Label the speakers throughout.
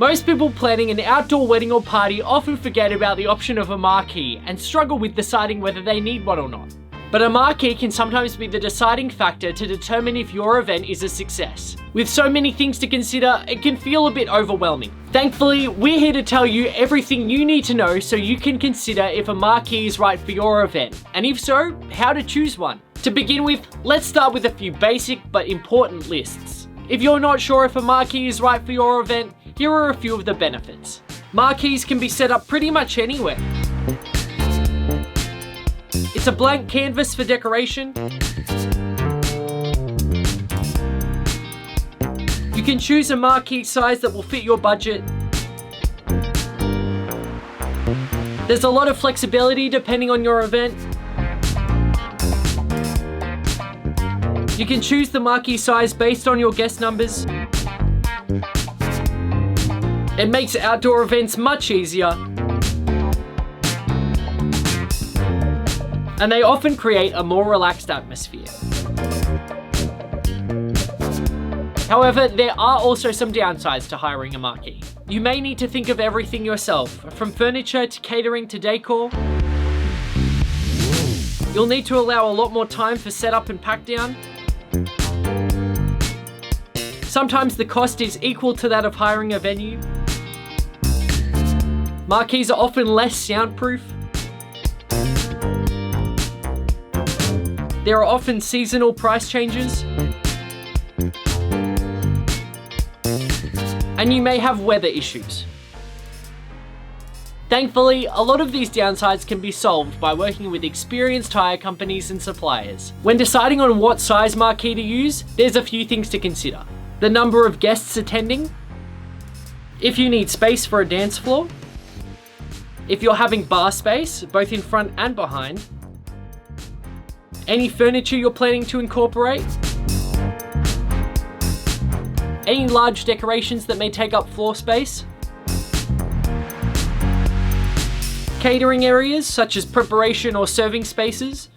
Speaker 1: Most people planning an outdoor wedding or party often forget about the option of a marquee and struggle with deciding whether they need one or not. But a marquee can sometimes be the deciding factor to determine if your event is a success. With so many things to consider, it can feel a bit overwhelming. Thankfully, we're here to tell you everything you need to know so you can consider if a marquee is right for your event, and if so, how to choose one. To begin with, let's start with a few basic but important lists. If you're not sure if a marquee is right for your event, here are a few of the benefits. Marquees can be set up pretty much anywhere. It's a blank canvas for decoration. You can choose a marquee size that will fit your budget. There's a lot of flexibility depending on your event. You can choose the marquee size based on your guest numbers. It makes outdoor events much easier. And they often create a more relaxed atmosphere. However, there are also some downsides to hiring a marquee. You may need to think of everything yourself, from furniture to catering to decor. You'll need to allow a lot more time for setup and pack down. Sometimes the cost is equal to that of hiring a venue. Marquees are often less soundproof. There are often seasonal price changes. And you may have weather issues. Thankfully, a lot of these downsides can be solved by working with experienced hire companies and suppliers. When deciding on what size marquee to use, there's a few things to consider. The number of guests attending, if you need space for a dance floor, if you're having bar space, both in front and behind, any furniture you're planning to incorporate, any large decorations that may take up floor space, catering areas such as preparation or serving spaces,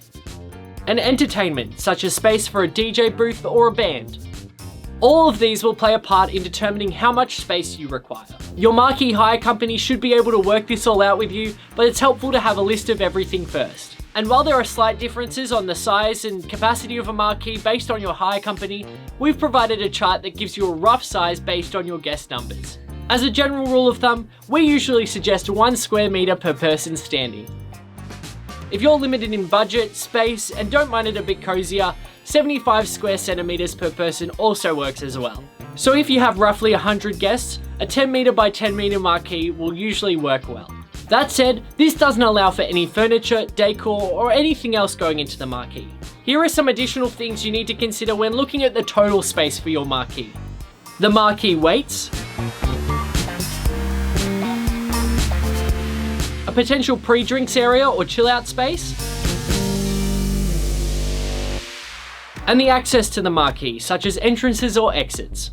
Speaker 1: and entertainment such as space for a DJ booth or a band. All of these will play a part in determining how much space you require. Your marquee hire company should be able to work this all out with you, but it's helpful to have a list of everything first. And while there are slight differences on the size and capacity of a marquee based on your hire company, we've provided a chart that gives you a rough size based on your guest numbers. As a general rule of thumb, we usually suggest 1 square meter per person standing. If you're limited in budget, space, and don't mind it a bit cozier, 75 square centimeters per person also works as well. So if you have roughly 100 guests, a 10 meter by 10 meter marquee will usually work well. That said, this doesn't allow for any furniture, decor, or anything else going into the marquee. Here are some additional things you need to consider when looking at the total space for your marquee. The marquee weights, a potential pre-drinks area or chill-out space, and the access to the marquee, such as entrances or exits.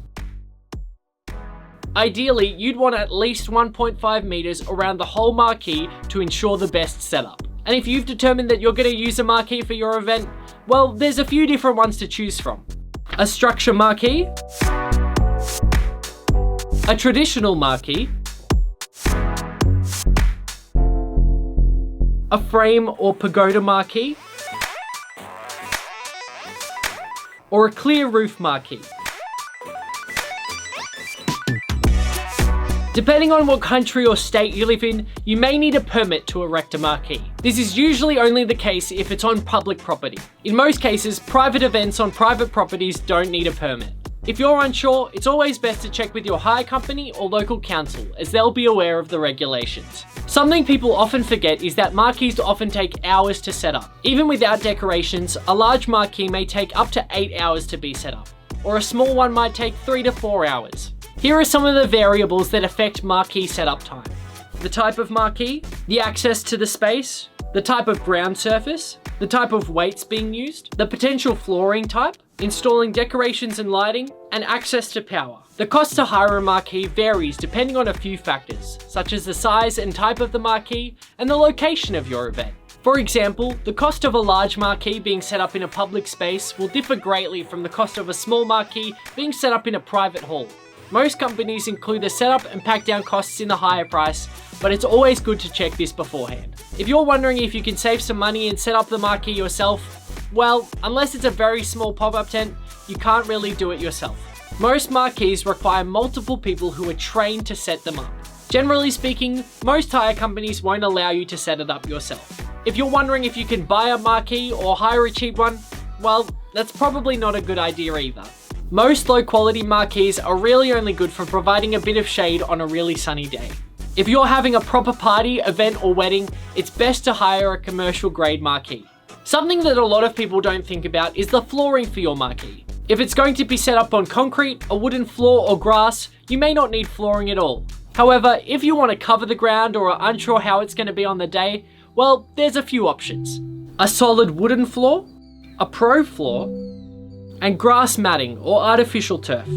Speaker 1: Ideally, you'd want at least 1.5 meters around the whole marquee to ensure the best setup. And if you've determined that you're going to use a marquee for your event, well, there's a few different ones to choose from. A structure marquee, a traditional marquee, a frame or pagoda marquee, or a clear roof marquee. Depending on what country or state you live in, you may need a permit to erect a marquee. This is usually only the case if it's on public property. In most cases, private events on private properties don't need a permit. If you're unsure, it's always best to check with your hire company or local council, as they'll be aware of the regulations. Something people often forget is that marquees often take hours to set up. Even without decorations, a large marquee may take up to 8 hours to be set up, or a small one might take 3 to 4 hours. Here are some of the variables that affect marquee setup time. The type of marquee, the access to the space, the type of ground surface, the type of weights being used, the potential flooring type, installing decorations and lighting, and access to power. The cost to hire a marquee varies depending on a few factors, such as the size and type of the marquee and the location of your event. For example, the cost of a large marquee being set up in a public space will differ greatly from the cost of a small marquee being set up in a private hall. Most companies include the setup and pack down costs in the hire price, but it's always good to check this beforehand. If you're wondering if you can save some money and set up the marquee yourself, well, unless it's a very small pop-up tent, you can't really do it yourself. Most marquees require multiple people who are trained to set them up. Generally speaking, most hire companies won't allow you to set it up yourself. If you're wondering if you can buy a marquee or hire a cheap one, well, that's probably not a good idea either. Most low quality marquees are really only good for providing a bit of shade on a really sunny day. If you're having a proper party, event or wedding, it's best to hire a commercial grade marquee. Something that a lot of people don't think about is the flooring for your marquee. If it's going to be set up on concrete, a wooden floor or grass, you may not need flooring at all. However, if you want to cover the ground or are unsure how it's going to be on the day, well, there's a few options. A solid wooden floor, a pro floor, and grass matting or artificial turf.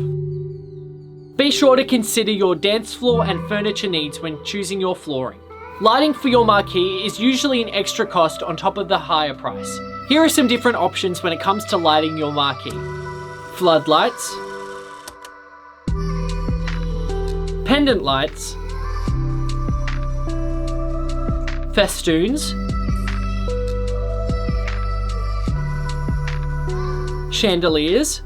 Speaker 1: Be sure to consider your dance floor and furniture needs when choosing your flooring. Lighting for your marquee is usually an extra cost on top of the hire price. Here are some different options when it comes to lighting your marquee. Floodlights, pendant lights, festoons, chandeliers,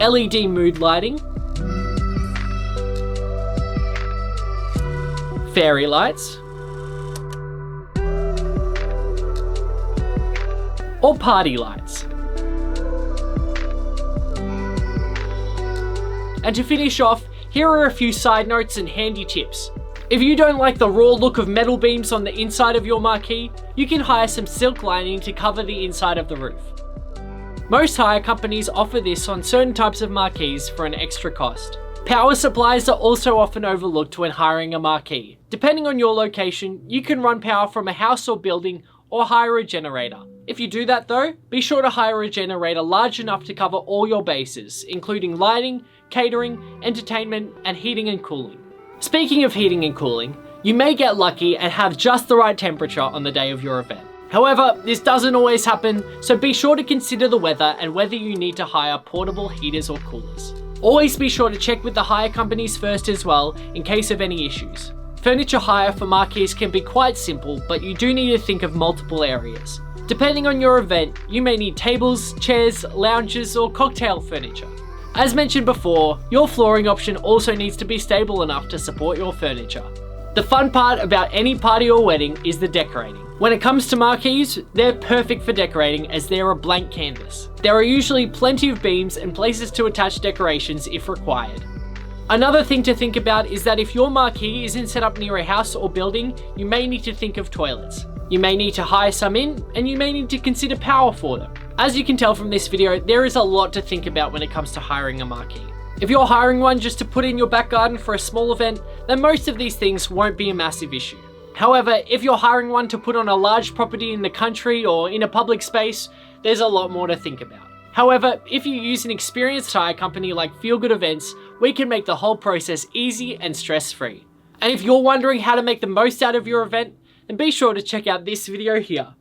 Speaker 1: LED mood lighting, fairy lights, or party lights. And to finish off, here are a few side notes and handy tips. If you don't like the raw look of metal beams on the inside of your marquee, you can hire some silk lining to cover the inside of the roof. Most hire companies offer this on certain types of marquees for an extra cost. Power supplies are also often overlooked when hiring a marquee. Depending on your location, you can run power from a house or building or hire a generator. If you do that though, be sure to hire a generator large enough to cover all your bases, including lighting, catering, entertainment, and heating and cooling. Speaking of heating and cooling, you may get lucky and have just the right temperature on the day of your event. However, this doesn't always happen, so be sure to consider the weather and whether you need to hire portable heaters or coolers. Always be sure to check with the hire companies first as well in case of any issues. Furniture hire for marquees can be quite simple, but you do need to think of multiple areas. Depending on your event, you may need tables, chairs, lounges, or cocktail furniture. As mentioned before, your flooring option also needs to be stable enough to support your furniture. The fun part about any party or wedding is the decorating. When it comes to marquees, they're perfect for decorating as they're a blank canvas. There are usually plenty of beams and places to attach decorations if required. Another thing to think about is that if your marquee isn't set up near a house or building, you may need to think of toilets. You may need to hire some in, and you may need to consider power for them. As you can tell from this video, there is a lot to think about when it comes to hiring a marquee. If you're hiring one just to put in your back garden for a small event, then most of these things won't be a massive issue. However, if you're hiring one to put on a large property in the country or in a public space, there's a lot more to think about. However, if you use an experienced hire company like Feel Good Events, we can make the whole process easy and stress-free. And if you're wondering how to make the most out of your event, then be sure to check out this video here.